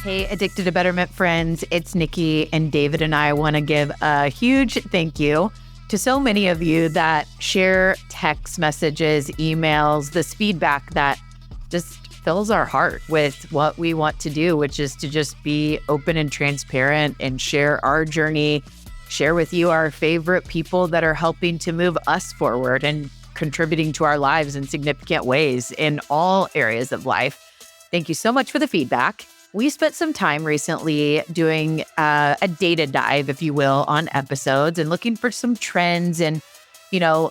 Hey, Addicted to Betterment friends, it's Nikki, and David and I want to give a huge thank you to so many of you that share text messages, emails, this feedback that just fills our heart with what we want to do, which is to just be open and transparent and share our journey, share with you our favorite people that are helping to move us forward and contributing to our lives in significant ways in all areas of life. Thank you so much for the feedback. We spent some time recently doing a data dive, if you will, on episodes and looking for some trends and,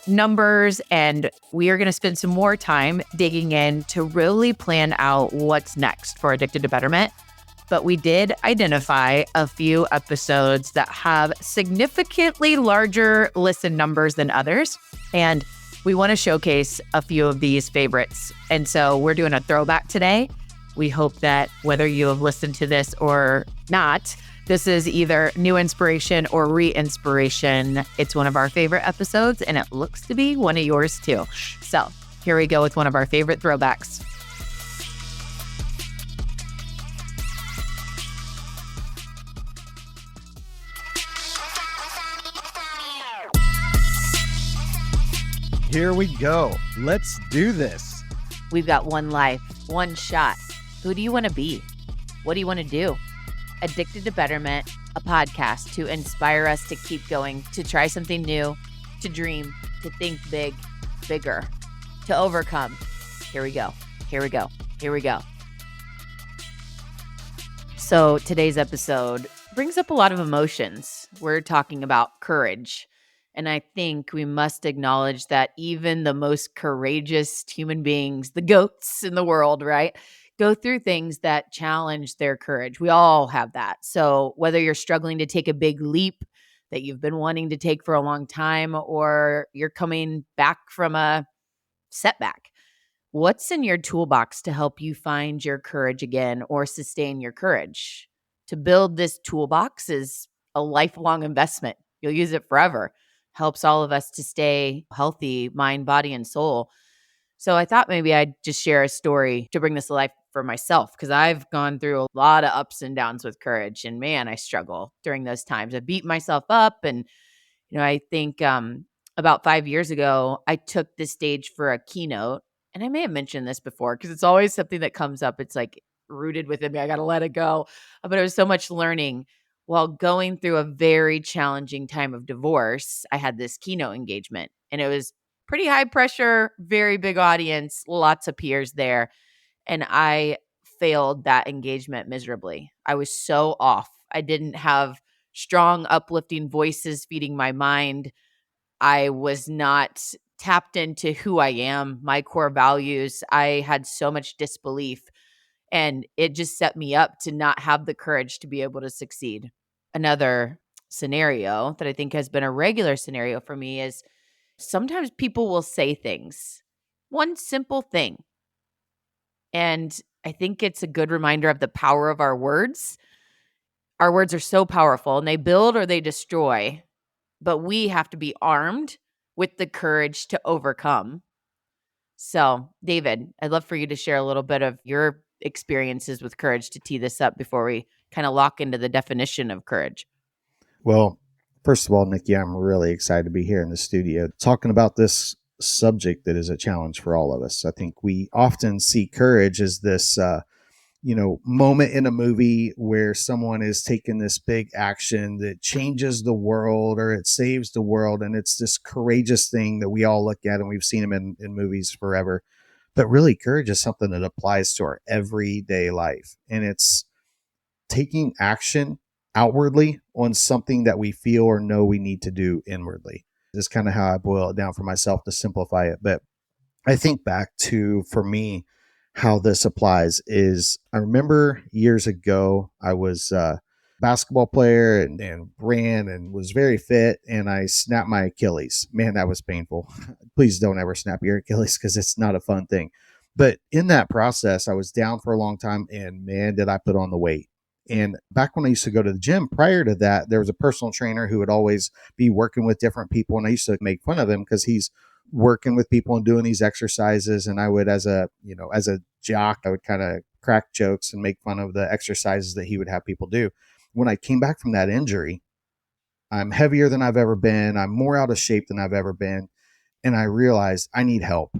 numbers. And we are going to spend some more time digging in to really plan out what's next for Addicted to Betterment. But we did identify a few episodes that have significantly larger listen numbers than others. And we want to showcase a few of these favorites. And so we're doing a throwback today. We hope that whether you have listened to this or not, this is either new inspiration or re-inspiration. It's one of our favorite episodes, and it looks to be one of yours too. So here we go with one of our favorite throwbacks. Here we go. Let's do this. We've got one life, one shot. Who do you want to be? What do you want to do? Addicted to Betterment, a podcast to inspire us to keep going, to try something new, to dream, to think big, bigger, to overcome. Here we go. Here we go. Here we go. So today's episode brings up a lot of emotions. We're talking about courage. And I think we must acknowledge that even the most courageous human beings, the goats in the world, right, go through things that challenge their courage. We all have that. So whether you're struggling to take a big leap that you've been wanting to take for a long time, or you're coming back from a setback, what's in your toolbox to help you find your courage again or sustain your courage? To build this toolbox is a lifelong investment. You'll use it forever. Helps all of us to stay healthy, mind, body, and soul. So I thought maybe I'd just share a story to bring this to life for myself, because I've gone through a lot of ups and downs with courage, and man, I struggle during those times. I beat myself up, and I think about 5 years ago, I took the stage for a keynote, and I may have mentioned this before because it's always something that comes up. It's like rooted within me. I got to let it go. But it was so much learning. While going through a very challenging time of divorce, I had this keynote engagement, and it was pretty high pressure, very big audience, lots of peers there. And I failed that engagement miserably. I was so off. I didn't have strong, uplifting voices feeding my mind. I was not tapped into who I am, my core values. I had so much disbelief. And it just set me up to not have the courage to be able to succeed. Another scenario that I think has been a regular scenario for me is sometimes people will say things, one simple thing. And I think it's a good reminder of the power of our words. Our words are so powerful, and they build or they destroy, but we have to be armed with the courage to overcome. So, David, I'd love for you to share a little bit of your experiences with courage to tee this up before we kind of lock into the definition of courage. Well, first of all, Nikki, I'm really excited to be here in the studio talking about this subject that is a challenge for all of us. I think we often see courage as this, moment in a movie where someone is taking this big action that changes the world or it saves the world. And it's this courageous thing that we all look at, and we've seen them in movies forever. But really, courage is something that applies to our everyday life. And it's taking action outwardly on something that we feel or know we need to do inwardly. This is kind of how I boil it down for myself to simplify it. But I think back to, for me, how this applies is I remember years ago, I was a basketball player and ran and was very fit, and I snapped my Achilles. Man, that was painful. Please don't ever snap your Achilles because it's not a fun thing. But in that process, I was down for a long time, and man, did I put on the weight. And back when I used to go to the gym, prior to that, there was a personal trainer who would always be working with different people. And I used to make fun of him because he's working with people and doing these exercises. And I would, as a jock, I would kind of crack jokes and make fun of the exercises that he would have people do. When I came back from that injury, I'm heavier than I've ever been. I'm more out of shape than I've ever been. And I realized I need help.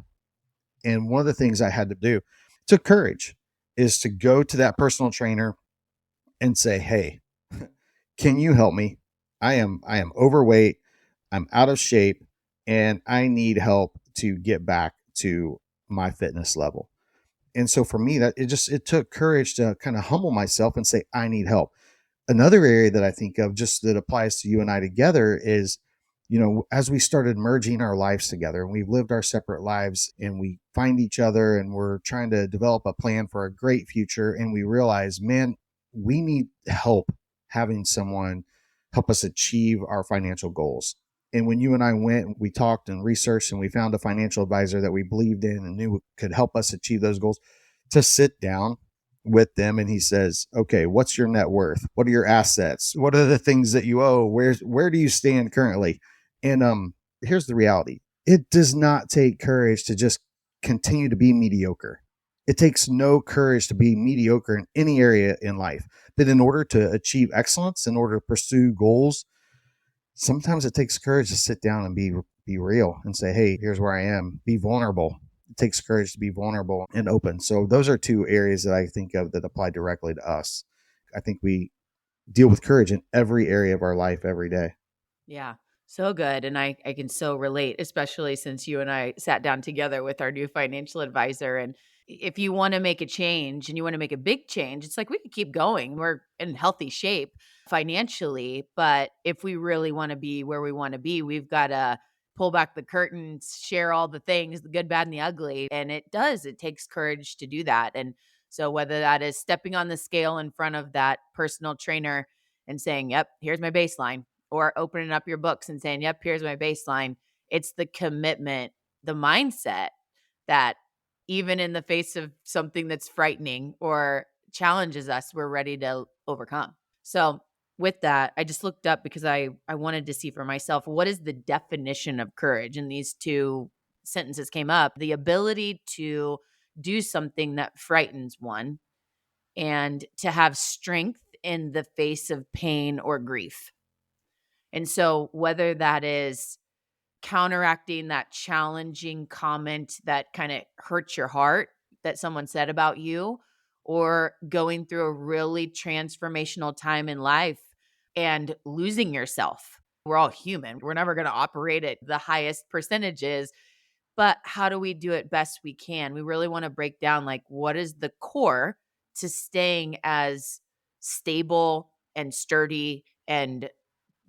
And one of the things I had to do, took courage, is to go to that personal trainer and say, "Hey, can you help me? I am overweight, I'm out of shape, and I need help to get back to my fitness level." And so for me, that it took courage to kind of humble myself and say, "I need help." Another area that I think of, just that applies to you and I together, is, as we started merging our lives together and we've lived our separate lives and we find each other and we're trying to develop a plan for a great future, and we realize, man, we need help having someone help us achieve our financial goals. And when you and I went, we talked and researched and we found a financial advisor that we believed in and knew could help us achieve those goals, to sit down with them, and he says, "Okay, what's your net worth? What are your assets? What are the things that you owe? Where do you stand currently?" And here's the reality. It does not take courage to just continue to be mediocre. It takes no courage to be mediocre in any area in life. But in order to achieve excellence, in order to pursue goals, sometimes it takes courage to sit down and be real and say, "Hey, here's where I am." Be vulnerable. It takes courage to be vulnerable and open. So those are two areas that I think of that apply directly to us. I think we deal with courage in every area of our life every day. Yeah, so good. And I can so relate, especially since you and I sat down together with our new financial advisor. And if you want to make a change and you want to make a big change, it's like we could keep going. We're in healthy shape financially. But if we really want to be where we want to be, we've got to pull back the curtains, share all the things, the good, bad, and the ugly. And it takes courage to do that. And so whether that is stepping on the scale in front of that personal trainer and saying, "Yep, here's my baseline," or opening up your books and saying, "Yep, here's my baseline." It's the commitment, the mindset that even in the face of something that's frightening or challenges us, we're ready to overcome. So, with that, I just looked up because I wanted to see for myself, what is the definition of courage? And these two sentences came up: the ability to do something that frightens one, and to have strength in the face of pain or grief. And so, whether that is counteracting that challenging comment that kind of hurts your heart that someone said about you, or going through a really transformational time in life and losing yourself. We're all human. We're never going to operate at the highest percentages, but how do we do it best we can? We really want to break down, like, what is the core to staying as stable and sturdy and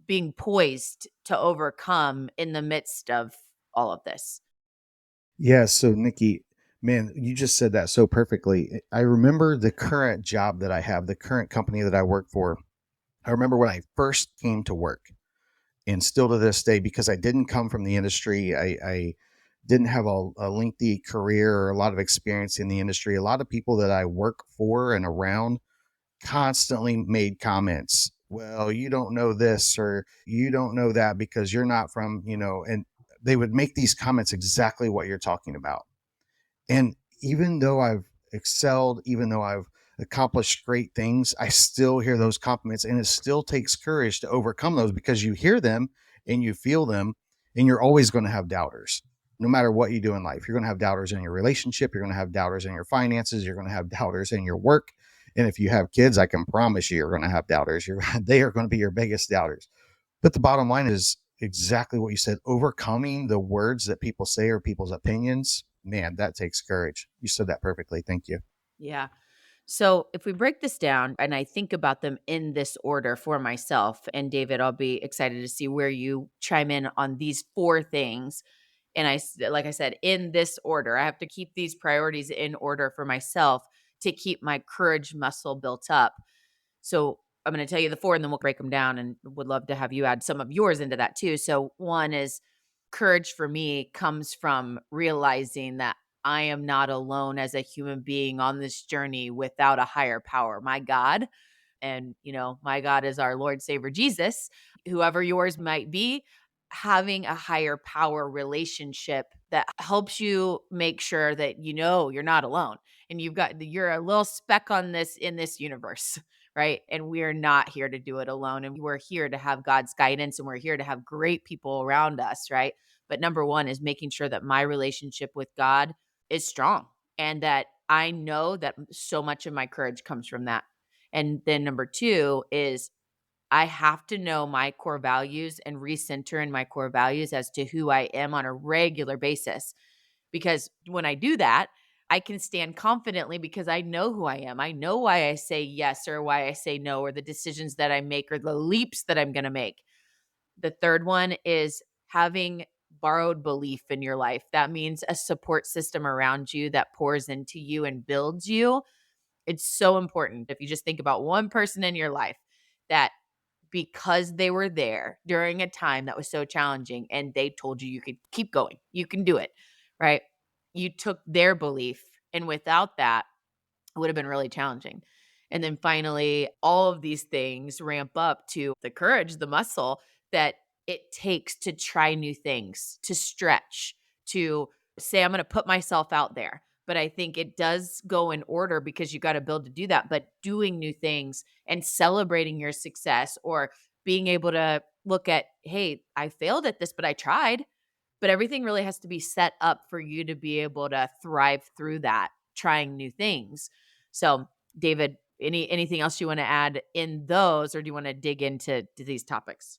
being poised to overcome in the midst of all of this. Yeah. So, Nikki, man, you just said that so perfectly. I remember the current job that I have, the current company that I work for. I remember when I first came to work, and still to this day, because I didn't come from the industry, I didn't have a lengthy career or a lot of experience in the industry. A lot of people that I work for and around constantly made comments. "Well, you don't know this, or you don't know that because you're not from," and they would make these comments exactly what you're talking about. And even though I've excelled, even though I've accomplished great things, I still hear those compliments, and it still takes courage to overcome those, because you hear them and you feel them, and you're always going to have doubters. No matter what you do in life, you're going to have doubters in your relationship, you're going to have doubters in your finances, you're going to have doubters in your work. And if you have kids, I can promise you, you're going to have doubters. They are going to be your biggest doubters. But the bottom line is exactly what you said: overcoming the words that people say or people's opinions. Man, that takes courage. You said that perfectly. Thank you. Yeah. So if we break this down and I think about them in this order for myself, and David, I'll be excited to see where you chime in on these four things. And like I said, in this order, I have to keep these priorities in order for myself to keep my courage muscle built up. So I'm going to tell you the four, and then we'll break them down, and would love to have you add some of yours into that too. So one is, courage for me comes from realizing that I am not alone as a human being on this journey without a higher power, my God. And, my God is our Lord Savior Jesus, whoever yours might be. Having a higher power relationship that helps you make sure that you're not alone. and you're a little speck on this in this universe, right? And we're not here to do it alone, and we're here to have God's guidance, and we're here to have great people around us, right? But number one is making sure that my relationship with God is strong, and that I know that so much of my courage comes from that. And then number two is I have to know my core values and recenter in my core values as to who I am on a regular basis. Because when I do that, I can stand confidently because I know who I am. I know why I say yes or why I say no, or the decisions that I make or the leaps that I'm going to make. The third one is having borrowed belief in your life. That means a support system around you that pours into you and builds you. It's so important. If you just think about one person in your life that, because they were there during a time that was so challenging and they told you you could keep going, you can do it, right? You took their belief, and without that, it would have been really challenging. And then finally, all of these things ramp up to the courage, the muscle that it takes to try new things, to stretch, to say, I'm going to put myself out there. But I think it does go in order because you got to build to do that. But doing new things and celebrating your success, or being able to look at, hey, I failed at this, but I tried. But everything really has to be set up for you to be able to thrive through that, trying new things. So, David, anything else you want to add in those, or do you want to dig into these topics?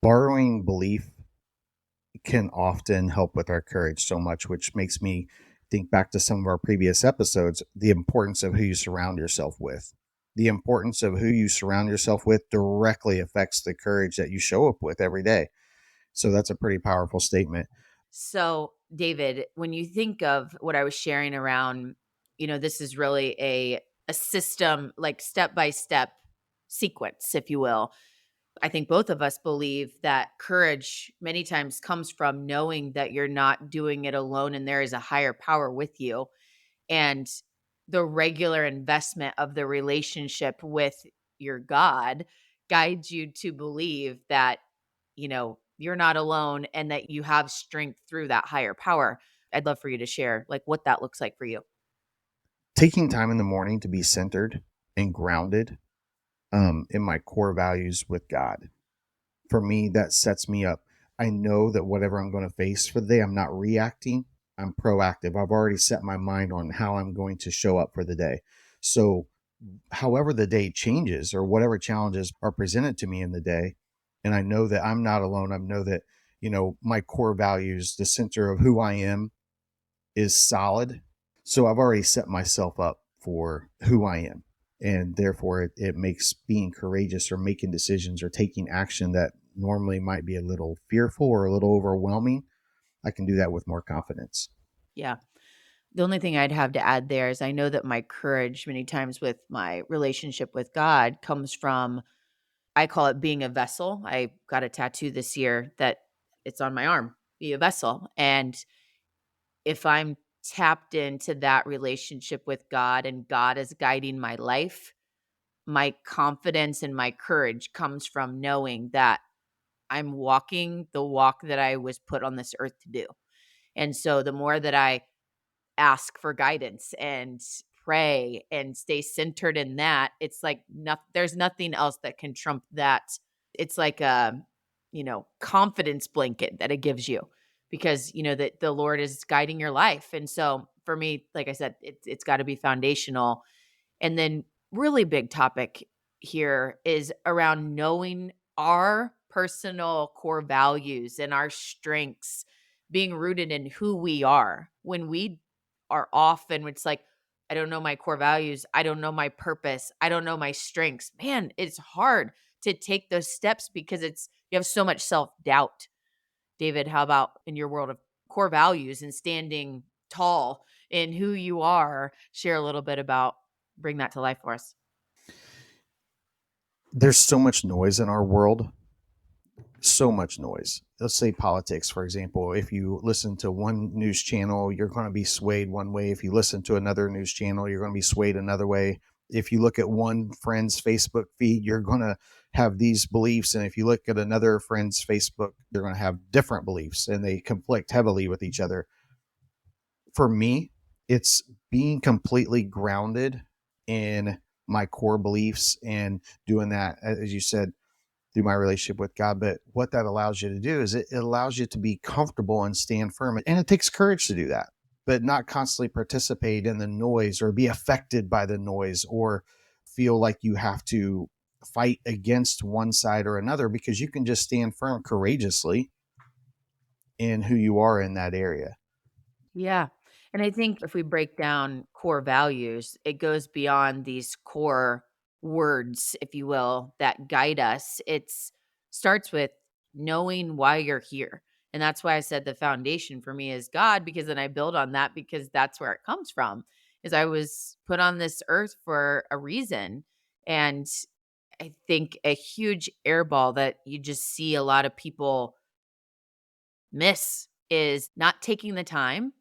Borrowing belief can often help with our courage so much, which makes me think back to some of our previous episodes, the importance of who you surround yourself with. The importance of who you surround yourself with directly affects the courage that you show up with every day. So that's a pretty powerful statement. So, David, when you think of what I was sharing around, this is really a system, like step by step sequence, if you will. I think both of us believe that courage many times comes from knowing that you're not doing it alone and there is a higher power with you. And the regular investment of the relationship with your God guides you to believe that, you're not alone and that you have strength through that higher power. I'd love for you to share like what that looks like for you. Taking time in the morning to be centered and grounded in my core values with God. For me, that sets me up. I know that whatever I'm going to face for the day, I'm not reacting. I'm proactive. I've already set my mind on how I'm going to show up for the day. So, however the day changes or whatever challenges are presented to me in the day, and I know that I'm not alone. I know that, my core values, the center of who I am, is solid. So, I've already set myself up for who I am. And therefore, it makes being courageous or making decisions or taking action that normally might be a little fearful or a little overwhelming, I can do that with more confidence. Yeah. The only thing I'd have to add there is I know that my courage many times with my relationship with God comes from, I call it being a vessel. I got a tattoo this year that it's on my arm, be a vessel. And if I'm tapped into that relationship with God and God is guiding my life, my confidence and my courage comes from knowing that I'm walking the walk that I was put on this earth to do. And so the more that I ask for guidance and pray and stay centered in that, it's like there's nothing else that can trump that. It's like a, confidence blanket that it gives you because you know that the Lord is guiding your life. And so for me, like I said, it's got to be foundational. And then really big topic here is around knowing our personal core values and our strengths being rooted in who we are. When we are off and it's like, I don't know my core values, I don't know my purpose, I don't know my strengths. Man, it's hard to take those steps because you have so much self-doubt. David, how about in your world of core values and standing tall in who you are? Share a little bit about bring that to life for us. There's so much noise in our world, so much noise. Let's say politics, for example. If you listen to one news channel, you're going to be swayed one way. If you listen to another news channel, you're going to be swayed another way. If you look at one friend's Facebook feed, you're going to have these beliefs. And if you look at another friend's Facebook, they're going to have different beliefs and they conflict heavily with each other. For me, It's being completely grounded in my core beliefs and doing that, as you said, through my relationship with God. But what that allows you to do is it allows you to be comfortable and stand firm. And it takes courage to do that, but not constantly participate in the noise or be affected by the noise or feel like you have to fight against one side or another, because you can just stand firm courageously in who you are in that area. Yeah. And I think if we break down core values, it goes beyond these core words, if you will, that guide us. It's starts with knowing why you're here. And that's why I said the foundation for me is God, because then I build on that because that's where it comes from. Is I was put on this earth for a reason. And I think a huge airball that you just see a lot of people miss is not taking the time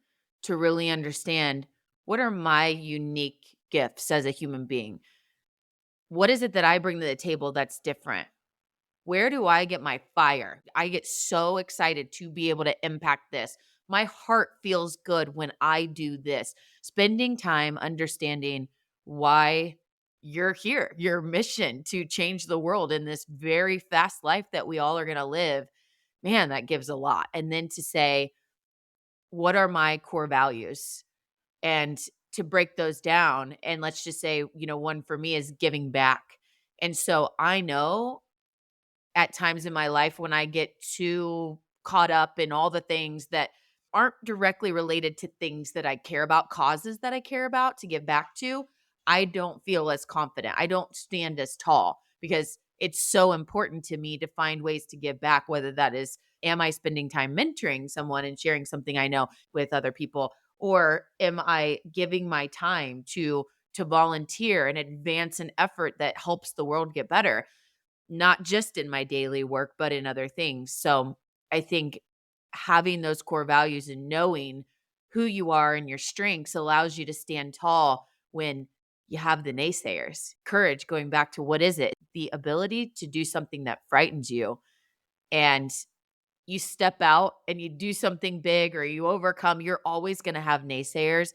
to really understand, what are my unique gifts as a human being? What is it that I bring to the table that's different? Where do I get my fire? I get so excited to be able to impact this. My heart feels good when I do this. Spending time understanding why you're here, your mission to change the world in this very fast life that we all are going to live, man, that gives a lot. And then to say, what are my core values? And to break those down, and let's just say, one for me is giving back. And so I know at times in my life when I get too caught up in all the things that aren't directly related to things that I care about, causes that I care about to give back to, I don't feel as confident. I don't stand as tall because it's so important to me to find ways to give back, whether that is, am I spending time mentoring someone and sharing something I know with other people, or am I giving my time to volunteer and advance an effort that helps the world get better, not just in my daily work, but in other things. So I think having those core values and knowing who you are and your strengths allows you to stand tall when you have the naysayers. Courage, going back to what is it? The ability to do something that frightens you, and you step out and you do something big or you overcome, you're always going to have naysayers.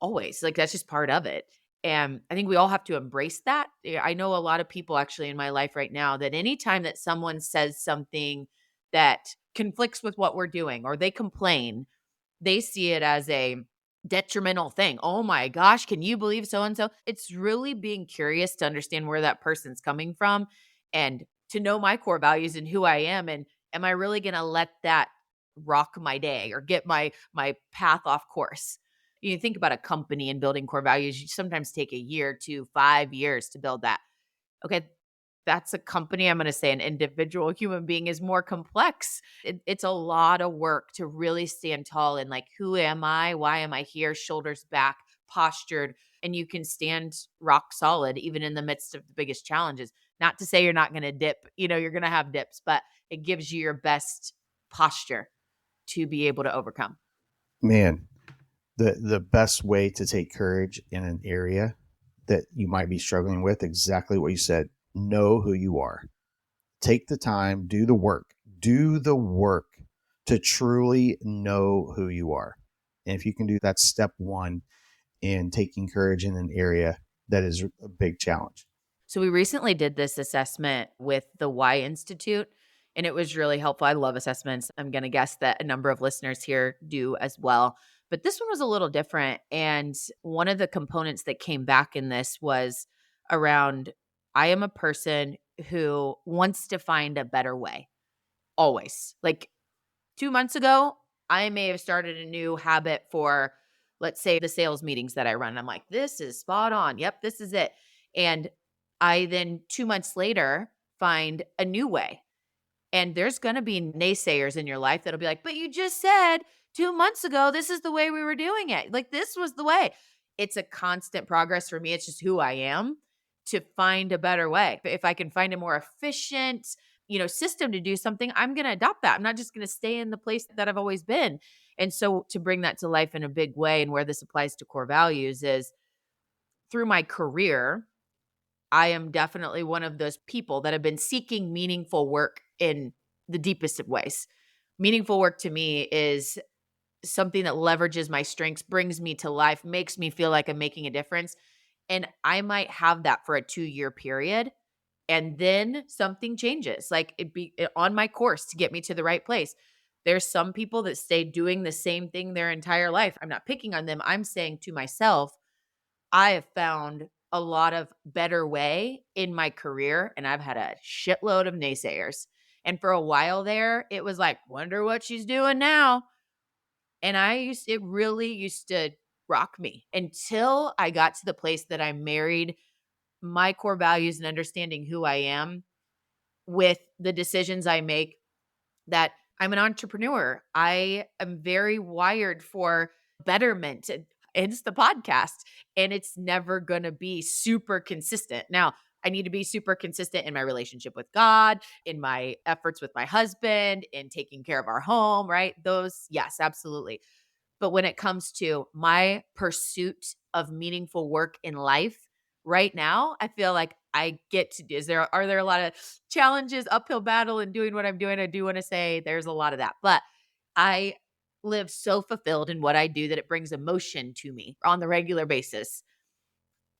Always, like, that's just part of it, and I think we all have to embrace that. I know a lot of people actually in my life right now that anytime that someone says something that conflicts with what we're doing or they complain, they see it as a detrimental thing. "Oh my gosh, can you believe so and so?" It's really being curious to understand where that person's coming from and to know my core values and who I am, and am I really gonna let that rock my day or get my path off course? You think about a company and building core values, you sometimes take a year to 5 years to build that. Okay, that's a company. I'm going to say an individual human being is more complex. It's a lot of work to really stand tall and like, who am I? Why am I here? Shoulders back, postured, and you can stand rock solid even in the midst of the biggest challenges. Not to say you're not going to dip, you're going to have dips, but it gives you your best posture to be able to overcome. Man, the best way to take courage in an area that you might be struggling with, exactly what you said, know who you are. Take the time, do the work to truly know who you are. And if you can do that, step one in taking courage in an area that is a big challenge. So we recently did this assessment with the Y Institute, and it was really helpful. I love assessments. I'm going to guess that a number of listeners here do as well. But this one was a little different. And one of the components that came back in this was around, I am a person who wants to find a better way, always. Like 2 months ago, I may have started a new habit for, let's say, the sales meetings that I run. I'm like, this is spot on. Yep, this is it. And I then 2 months later find a new way. And there's going to be naysayers in your life that'll be like, but you just said 2 months ago, this is the way we were doing it. Like, this was the way. It's a constant progress for me. It's just who I am to find a better way. If I can find a more efficient, system to do something, I'm going to adopt that. I'm not just going to stay in the place that I've always been. And so to bring that to life in a big way, and where this applies to core values is through my career, I am definitely one of those people that have been seeking meaningful work in the deepest of ways. Meaningful work to me is something that leverages my strengths, brings me to life, makes me feel like I'm making a difference. And I might have that for a 2-year period. And then something changes, like on my course to get me to the right place. There's some people that stay doing the same thing their entire life. I'm not picking on them. I'm saying to myself, I have found a lot of better way in my career, and I've had a shitload of naysayers. And for a while there, it was like, wonder what she's doing now. And it really used to rock me until I got to the place that I married my core values and understanding who I am with the decisions I make, that I'm an entrepreneur. I am very wired for betterment. It's the podcast, and it's never going to be super consistent. Now, I need to be super consistent in my relationship with God, in my efforts with my husband, in taking care of our home, right? Those, yes, absolutely. But when it comes to my pursuit of meaningful work in life right now, I feel like I get to are there a lot of challenges, uphill battle in doing what I'm doing? I do want to say there's a lot of that. But I live so fulfilled in what I do that it brings emotion to me on the regular basis.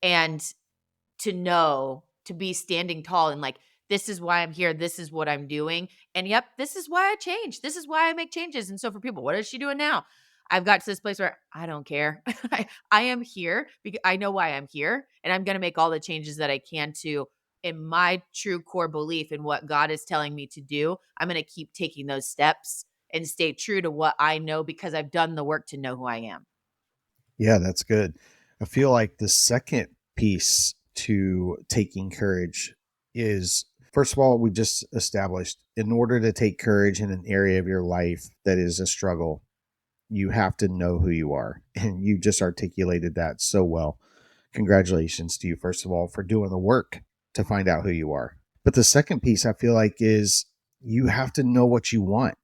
And to know, to be standing tall and like, this is why I'm here. This is what I'm doing. And yep, this is why I change. This is why I make changes. And so for people, what is she doing now? I've got to this place where I don't care. I am here because I know why I'm here. And I'm going to make all the changes that I can to, in my true core belief in what God is telling me to do. I'm going to keep taking those steps and stay true to what I know because I've done the work to know who I am. Yeah, that's good. I feel like the second piece to taking courage is, first of all, we just established in order to take courage in an area of your life that is a struggle, you have to know who you are. And you just articulated that so well. Congratulations to you, first of all, for doing the work to find out who you are. But the second piece I feel like is you have to know what you want.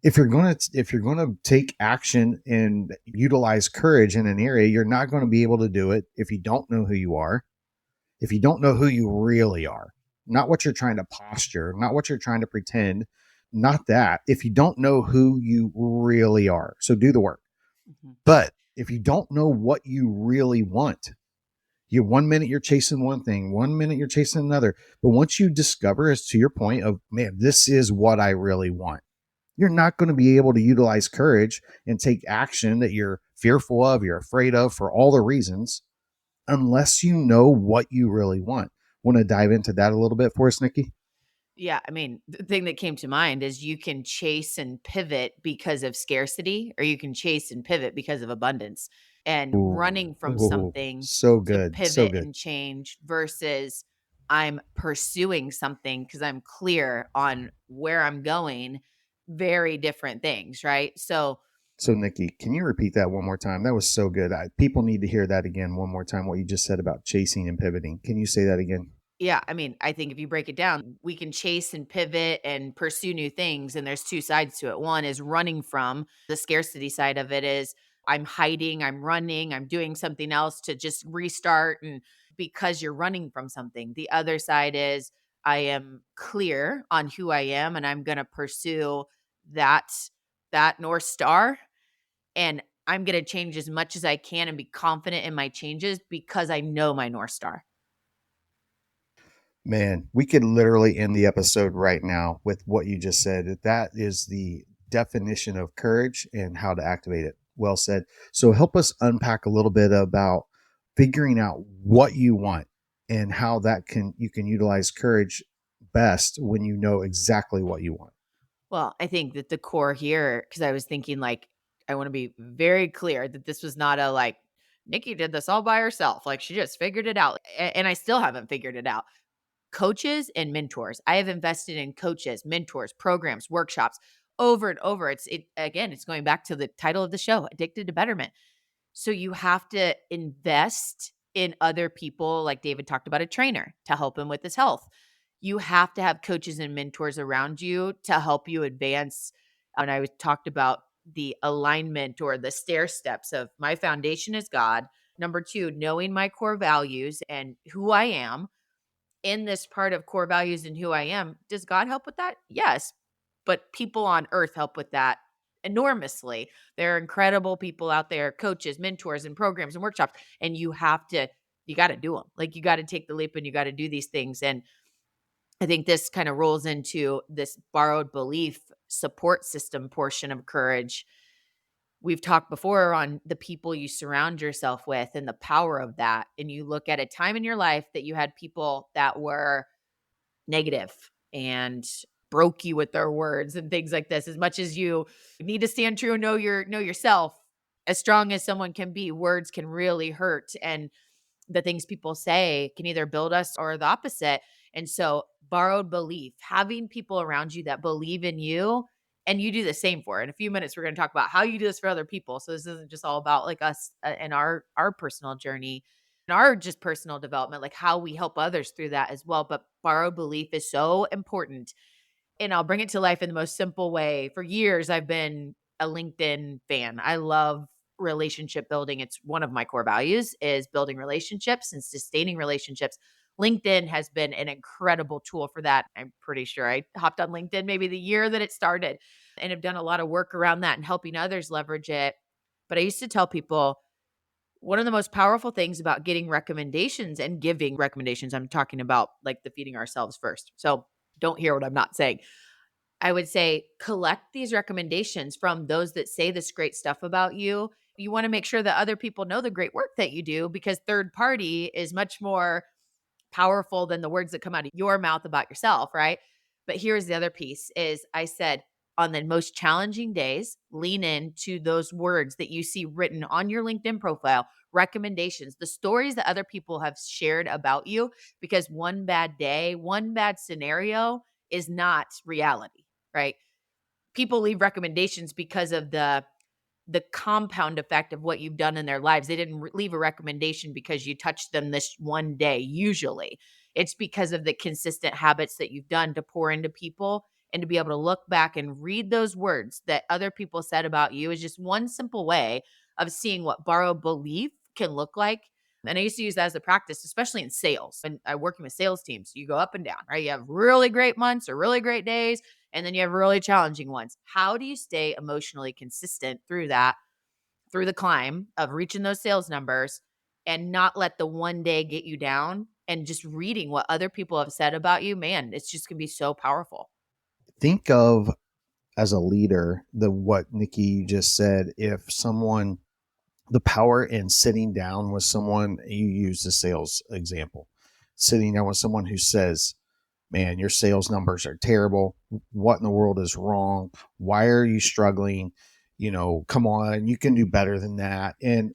If you're going to take action and utilize courage in an area, you're not going to be able to do it if you don't know who you are, if you don't know who you really are, not what you're trying to posture, not what you're trying to pretend, not that. If you don't know who you really are, so do the work. Mhm. But if you don't know what you really want, you 1 minute you're chasing one thing, 1 minute you're chasing another. But once you discover, as to your point of, man, this is what I really want, you're not going to be able to utilize courage and take action that you're fearful of, you're afraid of for all the reasons, unless you know what you really want. Want to dive into that a little bit for us, Nikki? Yeah, I mean, the thing that came to mind is you can chase and pivot because of scarcity, or you can chase and pivot because of abundance. And Ooh, running from ooh, something so to good. So pivot good. and change versus I'm pursuing something because I'm clear on where I'm going, very different things, right? So, So, Nikki, can you repeat that one more time? That was so good. People need to hear that again one more time, what you just said about chasing and pivoting. Can you say that again? yeah, I mean, I think if you break it down, we can chase and pivot and pursue new things. And there's two sides to it. One is running from the scarcity side of it is I'm hiding, I'm running, I'm doing something else to just restart. And because you're running from something, the other side is I am clear on who I am and I'm going to pursue that, that North Star. And I'm going to change as much as I can and be confident in my changes because I know my North Star. Man, we could literally end the episode right now with what you just said. That is the definition of courage and how to activate it. Well said. So help us unpack a little bit about figuring out what you want and how that can you can utilize courage best when you know exactly what you want. Well, I think that the core here, because I was thinking like, I want to be very clear that this was not a like, Nikki did this all by herself. Like she just figured it out. And I still haven't figured it out. Coaches and mentors. I have invested in coaches, mentors, programs, workshops over and over. It's going back to the title of the show, Addicted to Betterment. So you have to invest in other people, like David talked about, a trainer to help him with his health. You have to have coaches and mentors around you to help you advance. And I talked about the alignment or the stair steps of my foundation is God. Number two, knowing my core values and who I am in this part of core values and who I am. Does God help with that? Yes. But people on earth help with that enormously. There are incredible people out there, coaches, mentors, and programs and workshops. And you got to do them. Like you got to take the leap and you got to do these things. And I think this kind of rolls into this borrowed belief support system portion of courage. We've talked before on the people you surround yourself with and the power of that. And you look at a time in your life that you had people that were negative and broke you with their words and things like this. As much as you need to stand true and know yourself, as strong as someone can be, words can really hurt. And the things people say can either build us or the opposite. And so, borrowed belief, having people around you that believe in you and you do the same for. In a few minutes, we're going to talk about how you do this for other people. So this isn't just all about like us and our personal journey and our just personal development, like how we help others through that as well. But borrowed belief is so important, and I'll bring it to life in the most simple way. For years, I've been a LinkedIn fan. I love relationship building. It's one of my core values is building relationships and sustaining relationships. LinkedIn has been an incredible tool for that. I'm pretty sure I hopped on LinkedIn maybe the year that it started and have done a lot of work around that and helping others leverage it. But I used to tell people one of the most powerful things about getting recommendations and giving recommendations, I'm talking about like the feeding ourselves first. So don't hear what I'm not saying. I would say collect these recommendations from those that say this great stuff about you. You want to make sure that other people know the great work that you do because third party is much more powerful than the words that come out of your mouth about yourself, right? But here's the other piece is I said on the most challenging days, lean into those words that you see written on your LinkedIn profile, recommendations, the stories that other people have shared about you, because one bad day, one bad scenario is not reality, right? People leave recommendations because of the compound effect of what you've done in their lives. They didn't leave a recommendation because you touched them this one day. Usually it's because of the consistent habits that you've done to pour into people, and to be able to look back and read those words that other people said about you is just one simple way of seeing what borrowed belief can look like. And I used to use that as a practice, especially in sales. And I working with sales teams. You go up and down, right? You have really great months or really great days, and then you have really challenging ones. How do you stay emotionally consistent through that, through the climb of reaching those sales numbers, and not let the one day get you down? And just reading what other people have said about you, man, it's just going to be so powerful. Think of as a leader the what Nikki just said. If someone, the power in sitting down with someone, you use the sales example, sitting down with someone who says, man, your sales numbers are terrible. What in the world is wrong? Why are you struggling? Come on, you can do better than that. And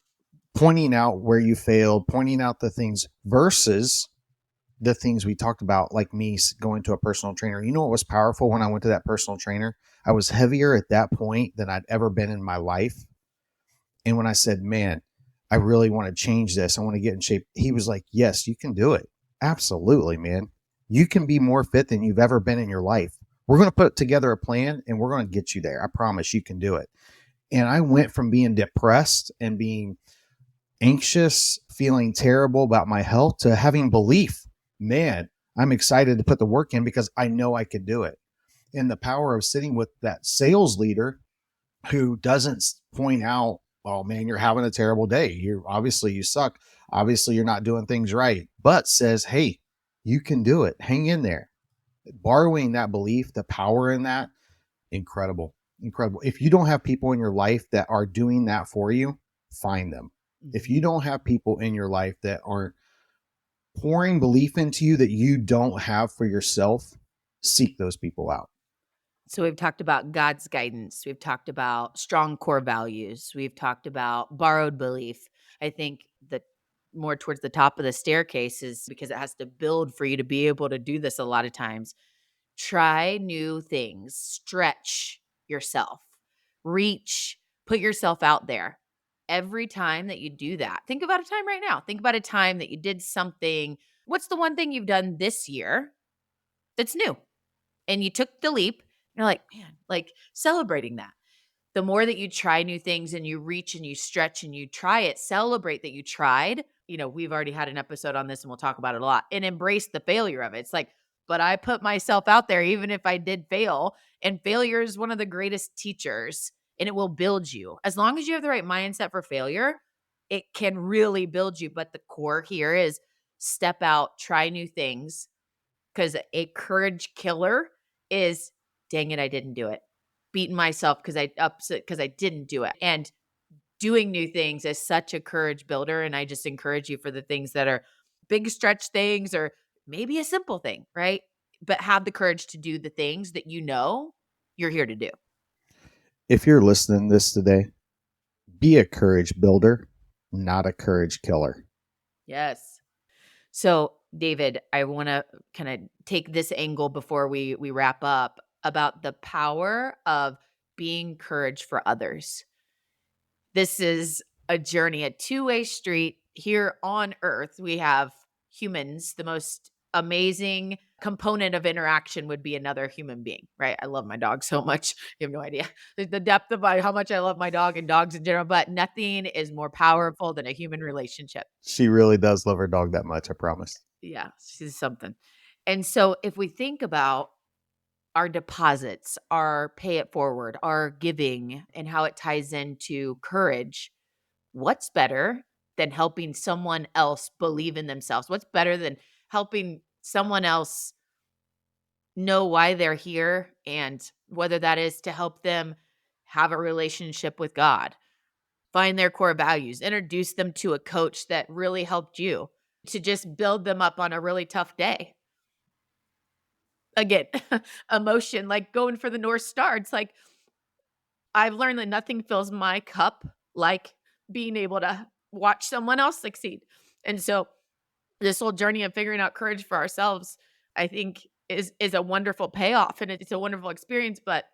pointing out where you failed, pointing out the things versus the things we talked about, like me going to a personal trainer. You know what was powerful when I went to that personal trainer? I was heavier at that point than I'd ever been in my life. And when I said, man, I really want to change this, I want to get in shape, he was like, yes, you can do it. Absolutely, man. You can be more fit than you've ever been in your life. We're going to put together a plan and we're going to get you there. I promise you can do it. And I went from being depressed and being anxious, feeling terrible about my health, to having belief. Man, I'm excited to put the work in because I know I could do it. And the power of sitting with that sales leader who doesn't point out, oh man, you're having a terrible day. You suck. Obviously you're not doing things right, but says, hey, you can do it. Hang in there. Borrowing that belief, the power in that, incredible, incredible. If you don't have people in your life that are doing that for you, find them. If you don't have people in your life that aren't pouring belief into you that you don't have for yourself, seek those people out. So we've talked about God's guidance. We've talked about strong core values. We've talked about borrowed belief. I think the more towards the top of the staircase is because it has to build for you to be able to do this a lot of times. Try new things, stretch yourself, reach, put yourself out there. Every time that you do that, think about a time right now. Think about a time that you did something. What's the one thing you've done this year that's new? And you took the leap. You're like, man, like celebrating that. The more that you try new things and you reach and you stretch and you try it, celebrate that you tried. We've already had an episode on this and we'll talk about it a lot, and embrace the failure of it. It's like, but I put myself out there even if I did fail. And failure is one of the greatest teachers. and it will build you. As long as you have the right mindset for failure, it can really build you. But the core here is step out, try new things, because a courage killer is, dang it, I didn't do it. Beating myself because I upset because I didn't do it. And doing new things is such a courage builder. And I just encourage you for the things that are big stretch things or maybe a simple thing, right? But have the courage to do the things that you know you're here to do. If you're listening to this today, be a courage builder, not a courage killer. Yes. So, David, I want to kind of take this angle before we wrap up about the power of being courage for others. This is a journey, a two-way street here on earth. We have humans. The most amazing component of interaction would be another human being, right? I love my dog so much. You have no idea the depth of how much I love my dog and dogs in general, but nothing is more powerful than a human relationship. She really does love her dog that much, I promise. Yeah, she's something. And so if we think about our deposits, our pay it forward, our giving, and how it ties into courage, what's better than helping someone else believe in themselves? What's better than helping someone else know why they're here, and whether that is to help them have a relationship with God, find their core values, introduce them to a coach that really helped you, to just build them up on a really tough day. Again, emotion, like going for the North Star. It's like I've learned that nothing fills my cup like being able to watch someone else succeed. And so this whole journey of figuring out courage for ourselves, I think is a wonderful payoff, and it's a wonderful experience. But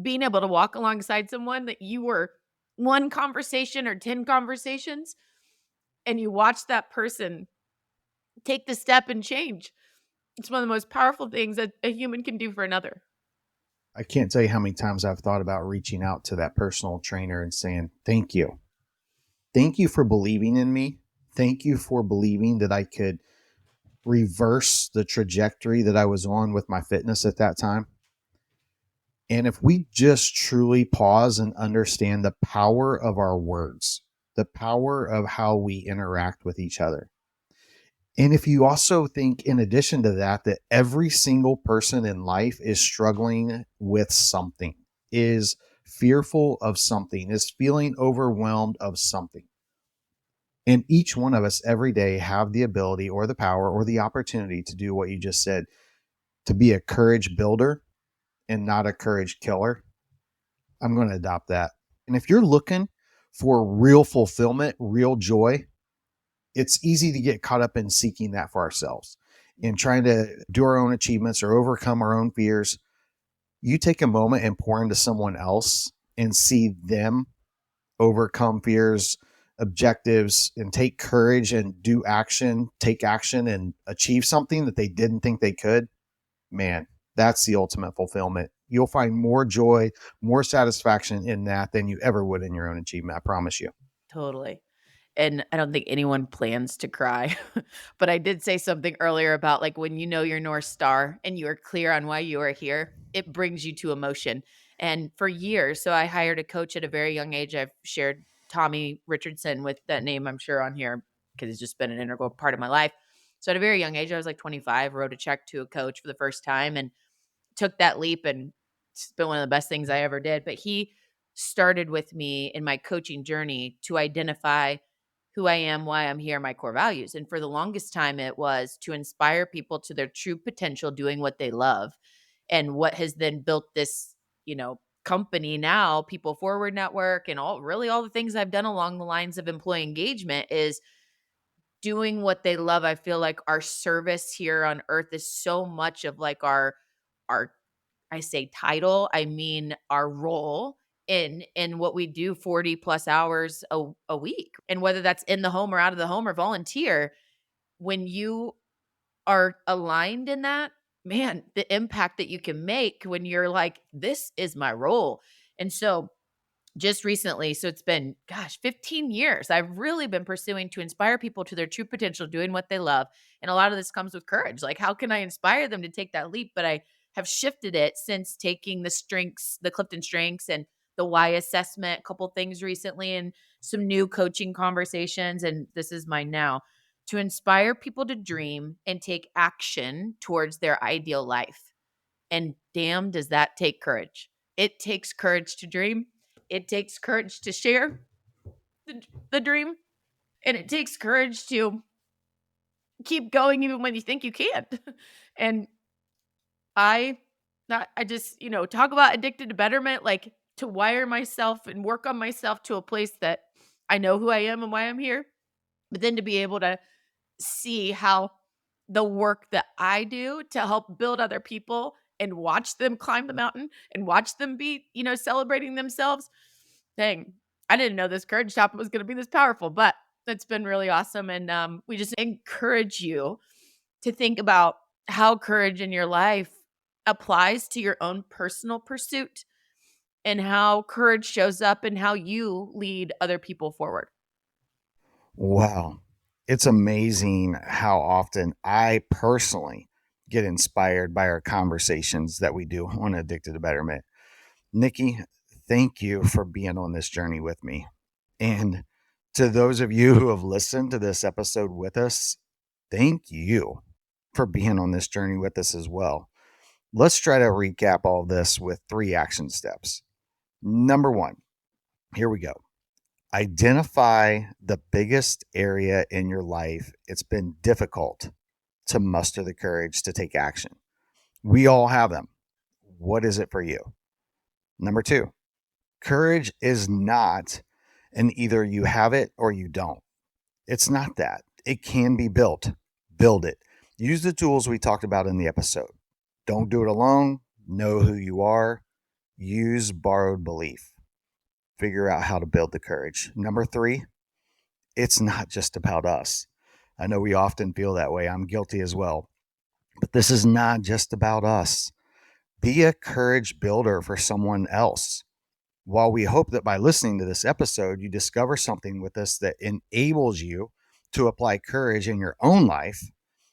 being able to walk alongside someone that you were one conversation or 10 conversations, and you watch that person take the step and change. It's one of the most powerful things that a human can do for another. I can't tell you how many times I've thought about reaching out to that personal trainer and saying, thank you. Thank you for believing in me. Thank you for believing that I could reverse the trajectory that I was on with my fitness at that time. And if we just truly pause and understand the power of our words, the power of how we interact with each other. And if you also think, in addition to that, that every single person in life is struggling with something, is fearful of something, is feeling overwhelmed of something. And each one of us every day have the ability or the power or the opportunity to do what you just said, to be a courage builder and not a courage killer. I'm going to adopt that. And if you're looking for real fulfillment, real joy, it's easy to get caught up in seeking that for ourselves and trying to do our own achievements or overcome our own fears. You take a moment and pour into someone else and see them overcome fears, objectives, and take courage and do action, take action and achieve something that they didn't think they could. Man, that's the ultimate fulfillment. You'll find more joy, more satisfaction in that than you ever would in your own achievement. I promise you. Totally. And I don't think anyone plans to cry. But I did say something earlier about like when you know your North Star and you are clear on why you are here, it brings you to emotion. And for years, so I hired a coach at a very young age. I've shared Tommy Richardson with that name, I'm sure, on here because it's just been an integral part of my life. So at a very young age, I was like 25, wrote a check to a coach for the first time and took that leap, and it's been one of the best things I ever did. But he started with me in my coaching journey to identify who I am, why I'm here, my core values. And for the longest time, it was to inspire people to their true potential, doing what they love. And what has then built this, company now, People Forward Network, and all the things I've done along the lines of employee engagement is doing what they love. I feel like our service here on earth is so much of like our I say title, I mean our role in what we do 40 plus hours a week. And whether that's in the home or out of the home or volunteer, when you are aligned in that, man, the impact that you can make when you're like, this is my role. And so just recently, so it's been, 15 years, I've really been pursuing to inspire people to their true potential, doing what they love. And a lot of this comes with courage. Like, how can I inspire them to take that leap? But I have shifted it since taking the Clifton Strengths and the why assessment, a couple things recently, and some new coaching conversations. And this is mine now: to inspire people to dream and take action towards their ideal life. And damn, does that take courage. It takes courage to dream. It takes courage to share the dream. And it takes courage to keep going even when you think you can't. And I I just, talk about addicted to betterment, like to wire myself and work on myself to a place that I know who I am and why I'm here. But then to be able to see how the work that I do to help build other people and watch them climb the mountain and watch them be, celebrating themselves. Dang, I didn't know this courage topic was going to be this powerful, but it's been really awesome. And we just encourage you to think about how courage in your life applies to your own personal pursuit and how courage shows up and how you lead other people forward. Wow. It's amazing how often I personally get inspired by our conversations that we do on Addicted to Betterment. Nikki, thank you for being on this journey with me. And to those of you who have listened to this episode with us, thank you for being on this journey with us as well. Let's try to recap all this with 3 action steps. Number 1, here we go. Identify the biggest area in your life it's been difficult to muster the courage to take action. We all have them. What is it for you? Number 2, courage is not an either you have it or you don't. It's not that. It can be built. Build it. Use the tools we talked about in the episode. Don't do it alone. Know who you are. Use borrowed belief. Figure out how to build the courage. Number 3, it's not just about us. I know we often feel that way. I'm guilty as well. But this is not just about us. Be a courage builder for someone else. While we hope that by listening to this episode, you discover something with us that enables you to apply courage in your own life,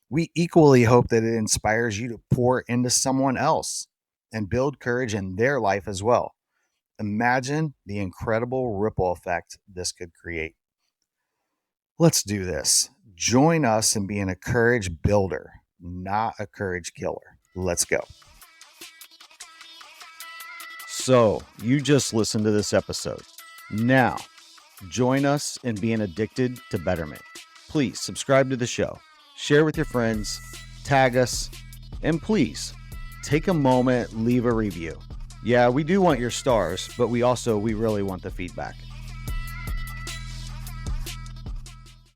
we equally hope that it inspires you to pour into someone else and build courage in their life as well. Imagine the incredible ripple effect this could create. Let's do this. Join us in being a courage builder, not a courage killer. Let's go. So, you just listened to this episode. Now, join us in being addicted to betterment. Please subscribe to the show, share with your friends, tag us, and please take a moment, leave a review. Yeah, we do want your stars, but we really want the feedback.